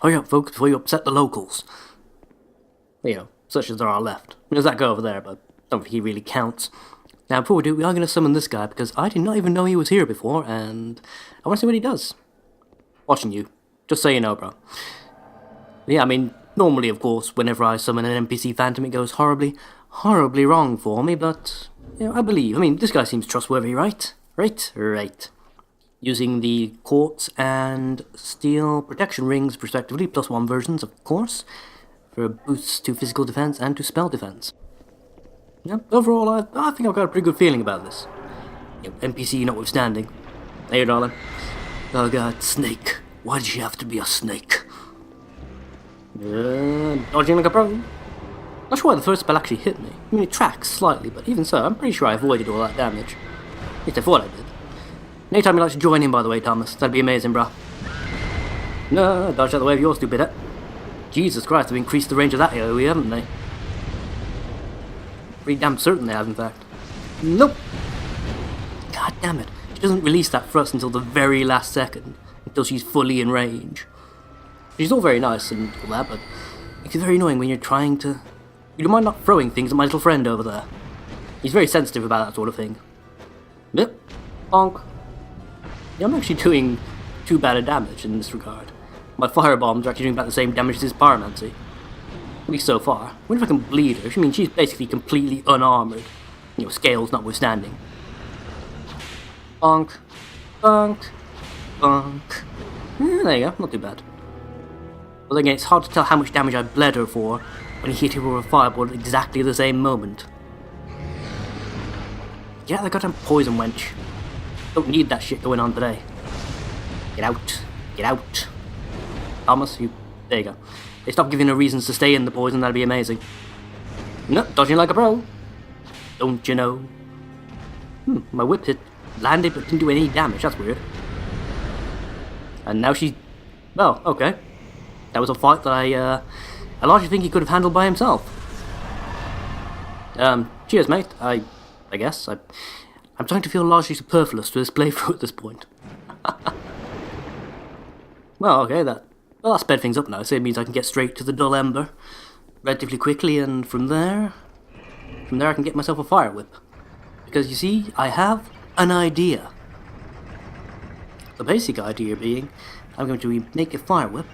Hurry up, folks, before you upset the locals. You know, such as there are left. There's that guy over there, but I don't think he really counts. Now, before we do, we are going to summon this guy, because I did not even know he was here before, and I want to see what he does. Watching you. Just so you know, bro. Yeah, I mean, normally, of course, whenever I summon an NPC phantom, it goes horribly, horribly wrong for me, but, you know, I believe. I mean, this guy seems trustworthy, right? Right. Using the quartz and steel protection rings, respectively, +1 versions, of course, for boosts to physical defense and to spell defense. Yeah, overall, I think I've got a pretty good feeling about this. You know, NPC notwithstanding. Hey, darling. Oh god, snake. Why did you have to be a snake? Dodging like a pro. Not sure why the first spell actually hit me. I mean, it tracks slightly, but even so, I'm pretty sure I avoided all that damage. At least I thought I did. Anytime you'd like to join in, by the way, Thomas, that'd be amazing, bruh. No, dodge out the way of your stupid head. Jesus Christ, they've increased the range of that AoE, haven't they? Pretty damn certain they have, in fact. Nope. God damn it. She doesn't release that thrust until the very last second, until she's fully in range. She's all very nice and all that, but it's very annoying when you're trying to... You don't mind not throwing things at my little friend over there. He's very sensitive about that sort of thing. Yep. Bonk. Yeah, I'm actually doing too bad a damage in this regard. My firebombs are actually doing about the same damage as his pyromancy. At least so far. I wonder if I can bleed her. I mean, she's basically completely unarmored. You know, scales notwithstanding. Bonk. Bonk. Bonk. There you go, not too bad. But again, it's hard to tell how much damage I bled her for when he hit her with a fireball at exactly the same moment. Get out of the goddamn poison wench. Don't need that shit going on today. Get out. Get out. Thomas, you... There you go. They stop giving her reasons to stay in the poison, that'd be amazing. No, dodging like a pro. Don't you know? My whip hit landed but didn't do any damage, that's weird. And now she's... Well, okay. That was a fight that I largely think he could have handled by himself. Cheers, mate. I guess. I'm starting to feel largely superfluous to this playthrough at this point. Well, okay, that sped things up now, so it means I can get straight to the dull ember relatively quickly, and from there I can get myself a fire whip. Because you see, I have an idea. The basic idea being, I'm going to make a fire whip.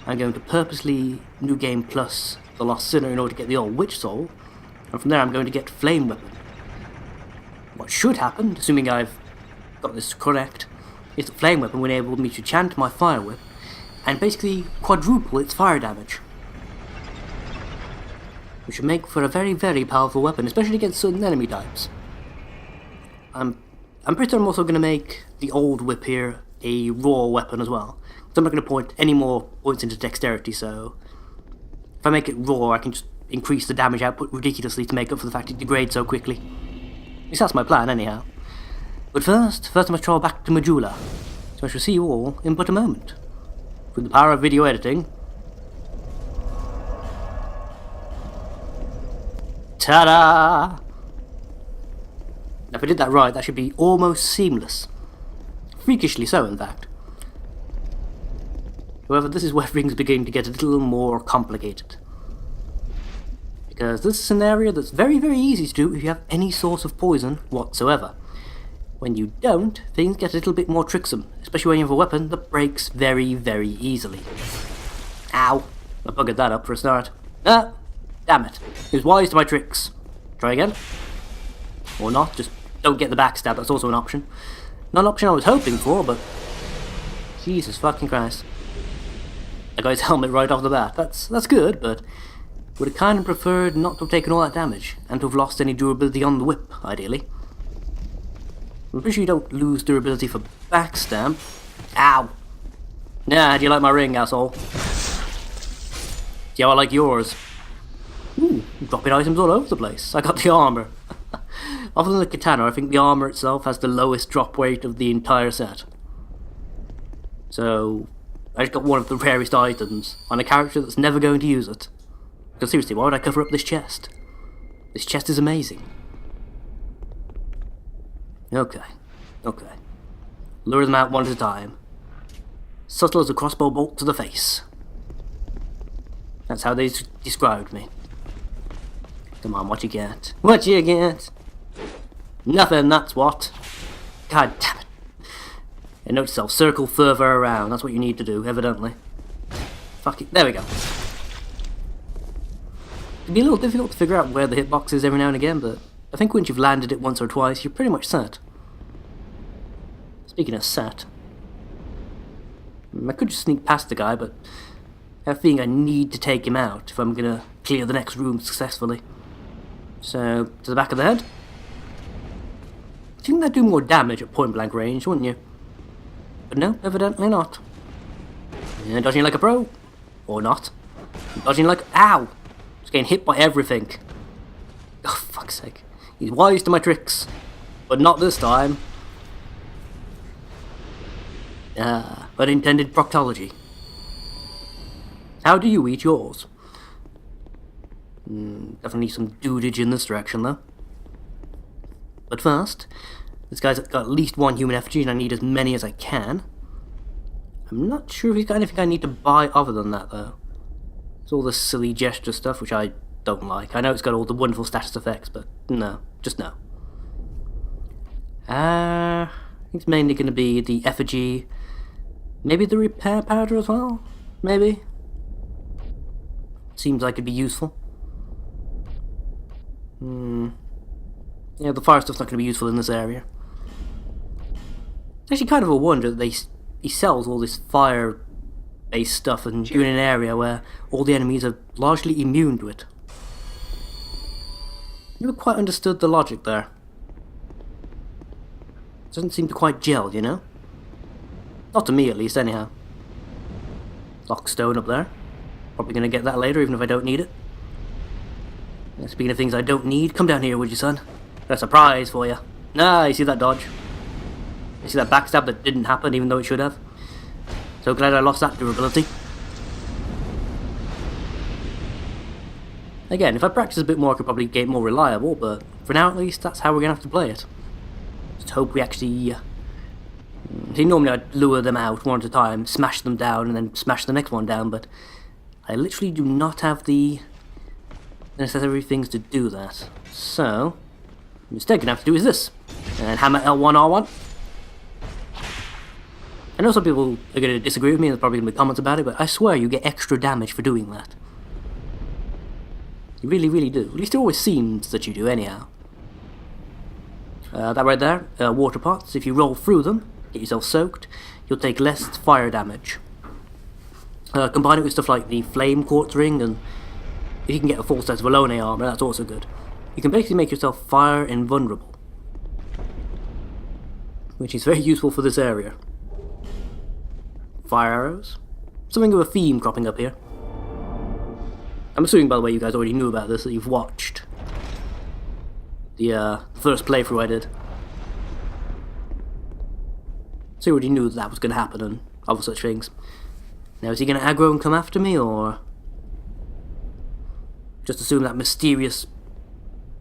I'm going to purposely New Game Plus the Lost Sinner in order to get the old Witch Soul, and from there I'm going to get Flame Weapon. What should happen, assuming I've got this correct, is that Flame Weapon will enable me to chant my Fire Whip and basically quadruple its fire damage. Which should make for a very, very powerful weapon, especially against certain enemy types. I'm pretty sure I'm also going to make the old whip here a raw weapon as well. So I'm not going to point any more points into dexterity, so if I make it raw, I can just increase the damage output ridiculously to make up for the fact it degrades so quickly. At least that's my plan, anyhow. But first I must travel back to Majula, so I shall see you all in but a moment. Through the power of video editing. Ta-da! Now, if I did that right, that should be almost seamless. Freakishly so, in fact. However, this is where things begin to get a little more complicated. Because this is an area that's very, very easy to do if you have any source of poison whatsoever. When you don't, things get a little bit more tricksome, especially when you have a weapon that breaks very, very easily. Ow! I buggered that up for a start. Ah! Damn it. He was wise to my tricks. Try again. Or not, just don't get the backstab, that's also an option. Not an option I was hoping for, but... Jesus fucking Christ. That guy's helmet right off the bat. That's good, but... would have kind of preferred not to have taken all that damage, and to have lost any durability on the whip, ideally. I'm pretty sure you don't lose durability for backstab. Ow! Nah, do you like my ring, asshole? See how I like yours? Ooh, dropping items all over the place. I got the armor. Other than the katana, I think the armor itself has the lowest drop weight of the entire set. So, I just got one of the rarest items on a character that's never going to use it. Because seriously, why would I cover up this chest? This chest is amazing. Okay. Lure them out one at a time. Subtle as a crossbow bolt to the face. That's how they described me. Come on, what you get? What you get? Nothing, that's what. God damn it. And note yourself, circle further around. That's what you need to do, evidently. Fuck it, there we go. It'd be a little difficult to figure out where the hitbox is every now and again, but I think once you've landed it once or twice, you're pretty much set. Speaking of set, I could just sneak past the guy, but I have a feeling I need to take him out if I'm gonna clear the next room successfully. So, to the back of the head. I think that'd do more damage at point blank range, wouldn't you? But no, evidently not. Yeah, dodging like a pro. Or not. Dodging like... Ow! Just getting hit by everything. Oh, fuck's sake. He's wise to my tricks. But not this time. Unintended proctology. How do you eat yours? Definitely some dudage in this direction, though. But first, this guy's got at least one human effigy, and I need as many as I can. I'm not sure if he's got anything I need to buy other than that, though. It's all this silly gesture stuff, which I don't like. I know it's got all the wonderful status effects, but no. Just no. I think it's mainly going to be the effigy. Maybe the repair powder as well? Maybe? Seems like it'd be useful. Yeah, the fire stuff's not going to be useful in this area. It's actually kind of a wonder that he sells all this fire-based stuff and in an area where all the enemies are largely immune to it. Never quite understood the logic there. Doesn't seem to quite gel, you know? Not to me, at least, anyhow. Lockstone up there. Probably going to get that later, even if I don't need it. And speaking of things I don't need, come down here, would you, son? Got a surprise for you. Ah, you see that dodge? You see that backstab that didn't happen, even though it should have? So glad I lost that durability. Again, if I practice a bit more, I could probably get more reliable, but for now at least, that's how we're going to have to play it. Just hope we actually... See, normally I'd lure them out one at a time, smash them down, and then smash the next one down, but I literally do not have the necessary things to do that. So, instead, gonna have to do is this, and hammer L1 R1. I know some people are going to disagree with me, and there's probably going to be comments about it, but I swear you get extra damage for doing that. You really, really do. At least it always seems that you do, anyhow. That right there, water pots. If you roll through them, get yourself soaked, you'll take less fire damage. Combine it with stuff like the flame quartz ring, and if you can get a full set of Alone armor, that's also good. You can basically make yourself fire invulnerable, which is very useful for this area. Fire arrows. Something of a theme cropping up here. I'm assuming, by the way, you guys already knew about this, that you've watched the first playthrough I did. So you already knew that was going to happen and other such things. Now, is he going to aggro and come after me, or just assume that mysterious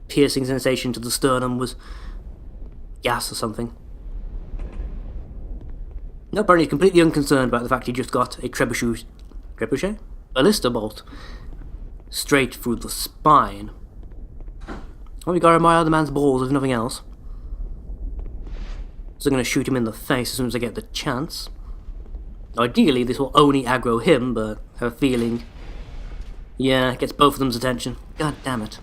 piercing sensation to the sternum was gas or something? No, apparently he's completely unconcerned about the fact he just got a trebuchet? Ballista bolt straight through the spine. Well, we gotta admire the man's balls if nothing else. So I'm gonna shoot him in the face as soon as I get the chance. Ideally, this will only aggro him, but I have a feeling... Yeah, it gets both of them's attention. God damn it.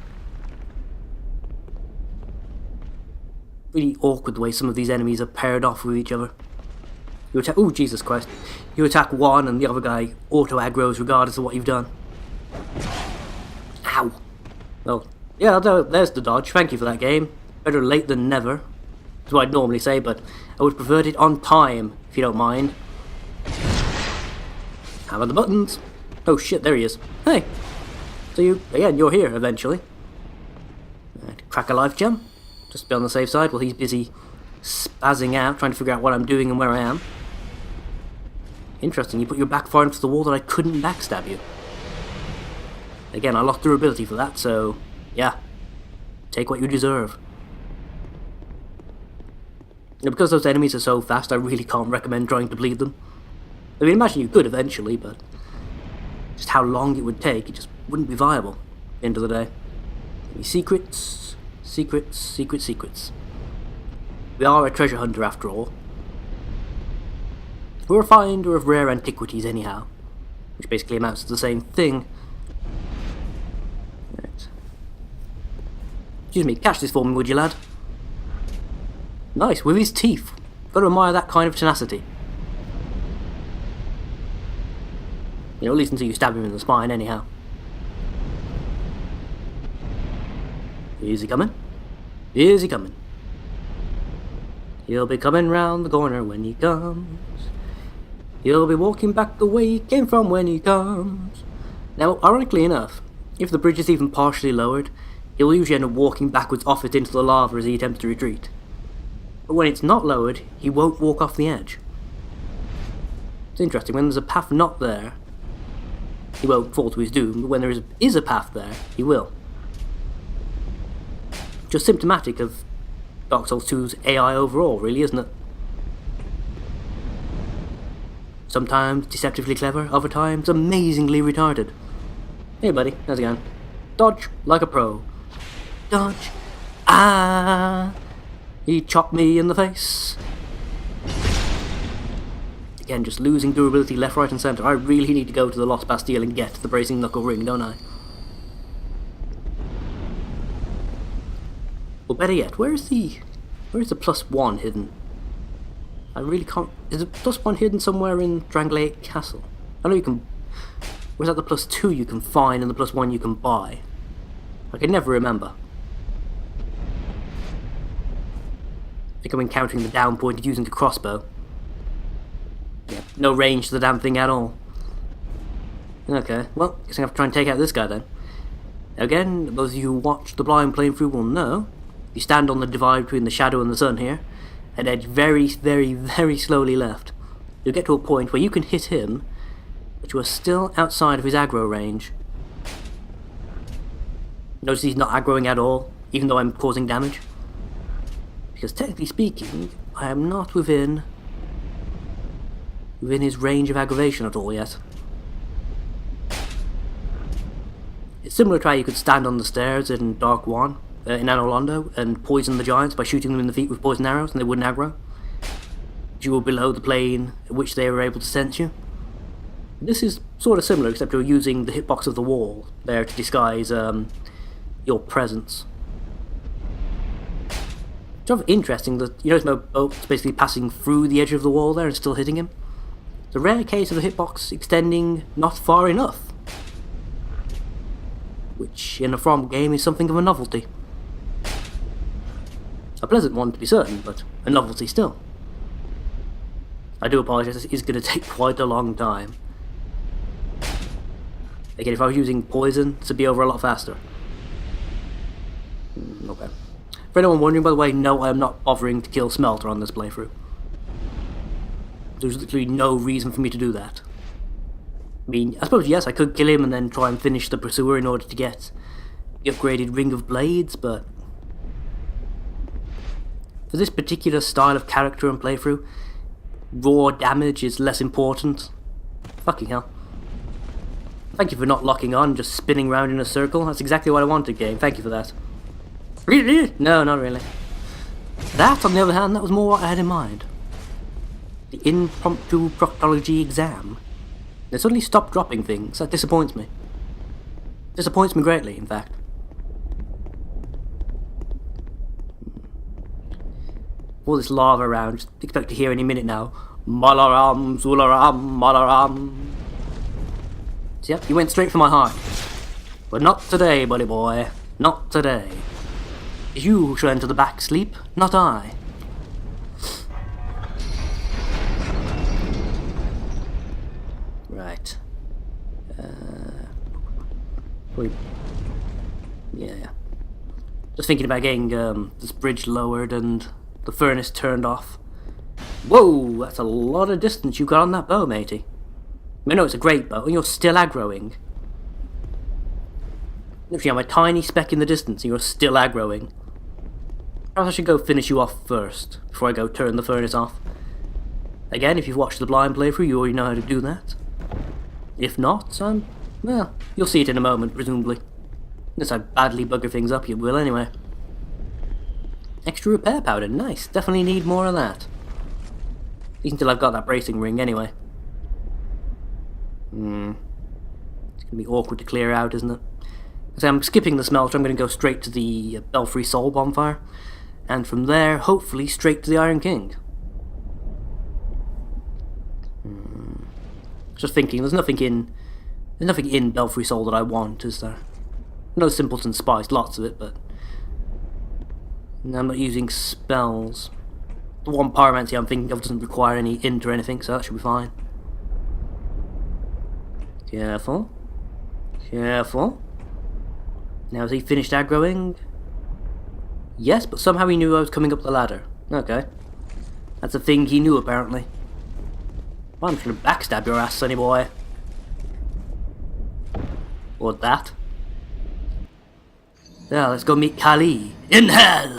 Really awkward the way some of these enemies are paired off with each other. You attack... Oh, Jesus Christ. You attack one and the other guy auto-aggros regardless of what you've done. Ow. Well, yeah, there's the dodge. Thank you for that game. Better late than never. That's what I'd normally say, but I would prefer it on time, if you don't mind. Hammer the buttons. Oh shit, there he is. Hey. So you're here eventually. Crack a life gem. Just to be on the safe side while he's busy spazzing out, trying to figure out what I'm doing and where I am. Interesting, you put your back far into the wall that I couldn't backstab you. Again, I lost durability for that, so yeah. Take what you deserve. Now, because those enemies are so fast, I really can't recommend trying to bleed them. I mean, imagine you could eventually, but just how long it would take, it just wouldn't be viable at the end of the day. Secrets, secrets, secrets. We are a treasure hunter after all. We're a finder of rare antiquities anyhow, which basically amounts to the same thing. Right. Excuse me, catch this for me, would you, lad? Nice, with his teeth. Gotta admire that kind of tenacity. You know, at least until you stab him in the spine, anyhow. Is he coming? Is he coming? He'll be coming round the corner when he comes. He'll be walking back the way he came from when he comes. Now, ironically enough, if the bridge is even partially lowered, he'll usually end up walking backwards off it into the lava as he attempts to retreat. But when it's not lowered, he won't walk off the edge. It's interesting, when there's a path not there, he won't fall to his doom, but when there is a path there, he will. Just symptomatic of Dark Souls 2's AI overall, really, isn't it? Sometimes deceptively clever, other times amazingly retarded. Hey buddy, how's it going? Dodge like a pro. Dodge. Ah! He chopped me in the face. Again, just losing durability left, right and centre. I really need to go to the Lost Bastille and get the Bracing Knuckle Ring, don't I? Well, better yet, where's the +1 hidden? I really can't... Is the +1 hidden somewhere in Dranglade Castle? I know you can... Or is that the +2 you can find and the +1 you can buy? I can never remember. I think I'm encountering the down point of using the crossbow. Yeah, no range to the damn thing at all. Okay, well, guess I'm going to have to try and take out this guy then. Again, those of you who watched the blind playthrough will know, you stand on the divide between the shadow and the sun here, and edge very, very, very slowly left. You'll get to a point where you can hit him, but you are still outside of his aggro range. Notice he's not aggroing at all, even though I'm causing damage. Because technically speaking, I am not within his range of aggravation at all yet. It's similar to how you could stand on the stairs in Dark 1, in Anor Londo, and poison the giants by shooting them in the feet with poison arrows and they wouldn't aggro. You were below the plane at which they were able to sense you. This is sort of similar, except you're using the hitbox of the wall there to disguise your presence. It's sort of interesting that you notice my boat's basically passing through the edge of the wall there and still hitting him. It's a rare case of the hitbox extending not far enough, which in a From game is something of a novelty. A pleasant one to be certain, but a novelty still. I do apologise, this is going to take quite a long time. Again, if I was using poison, this would be over a lot faster. Okay. For anyone wondering, by the way, no, I am not bothering to kill Smelter on this playthrough. There's literally no reason for me to do that. I mean, I suppose, yes, I could kill him and then try and finish the Pursuer in order to get the upgraded Ring of Blades, but for this particular style of character and playthrough, raw damage is less important. Fucking hell. Thank you for not locking on, just spinning round in a circle. That's exactly what I wanted, game. Thank you for that. No, not really. That, on the other hand, that was more what I had in mind. The impromptu proctology exam. They suddenly stopped dropping things. That disappoints me. Disappoints me greatly, in fact. All this lava around, just expect to hear any minute now. Malaram, Zularam, Malaram. So, yep, you went straight for my heart. But not today, buddy boy. Not today. You shall enter the back sleep, not I. Right. Yeah. Just thinking about getting this bridge lowered and the furnace turned off. Whoa, that's a lot of distance you got on that bow, matey. I know it's a great bow, and you're still aggroing. Literally, I'm a tiny speck in the distance, and you're still aggroing. Perhaps I should go finish you off first, before I go turn the furnace off. Again, if you've watched the blind playthrough, you already know how to do that. If not, I'm Well, you'll see it in a moment, presumably. Unless I badly bugger things up, you will anyway. Extra repair powder, nice. Definitely need more of that. At least until I've got that bracing ring, anyway. It's gonna be awkward to clear out, isn't it? So I'm skipping the smelter, I'm gonna go straight to the Belfry Soul bonfire. And from there, hopefully, straight to the Iron King. Just thinking, there's nothing in Belfry Soul that I want, is there? No Simpleton Spice, lots of it, but I'm not using spells. The one pyromancy I'm thinking of doesn't require any int or anything, so that should be fine. Careful. Careful. Now, has he finished aggroing? Yes, but somehow he knew I was coming up the ladder. Okay. That's a thing he knew, apparently. Well, I'm just gonna backstab your ass, sonny boy. Or that. Now, let's go meet Kali in hell!